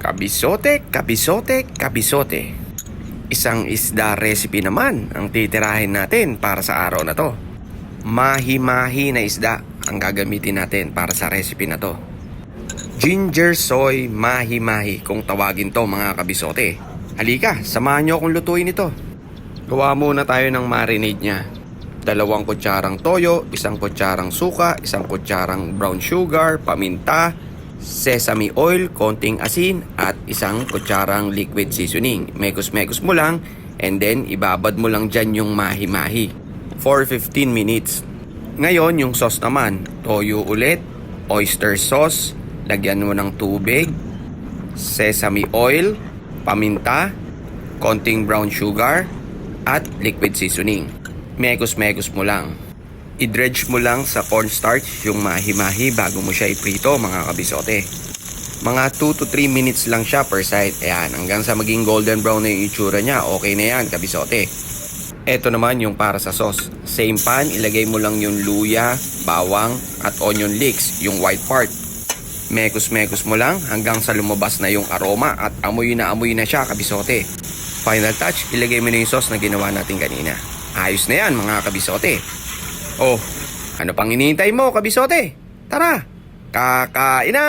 Kabisote, kabisote, kabisote. Isang isda recipe naman ang titirahin natin para sa araw na to. Mahi-mahi na isda ang gagamitin natin para sa recipe na to. Ginger soy mahi-mahi kung tawagin to mga kabisote. Halika, samahan nyo akong lutuin ito. Gawa muna tayo ng marinade niya. 2 kutsarang toyo, 1 kutsarang suka, 1 kutsarang brown sugar, paminta, sesame oil, konting asin, at 1 kutsarang liquid seasoning. Mekos-mekos mo lang, and then ibabad mo lang dyan yung mahi-mahi for 15 minutes. Ngayon, yung sauce naman, toyo ulit, oyster sauce, lagyan mo ng tubig, sesame oil, paminta, konting brown sugar, at liquid seasoning. Mekos-mekos mo lang. I-dredge mo lang sa cornstarch yung mahi-mahi bago mo siya iprito mga kabisote. Mga 2 to 3 minutes lang siya per side. Ayan, hanggang sa maging golden brown na yung itsura niya, okay na yan kabisote. Ito naman yung para sa sauce. Same pan, ilagay mo lang yung luya, bawang, at onion leeks, yung white part. Mekos-mekos mo lang hanggang sa lumabas na yung aroma at amoy na siya kabisote. Final touch, ilagay mo na yung sauce na ginawa natin kanina. Ayos na yan mga kabisote. Oh, ano pang hinihintay mo kabisote? Tara, kakain na!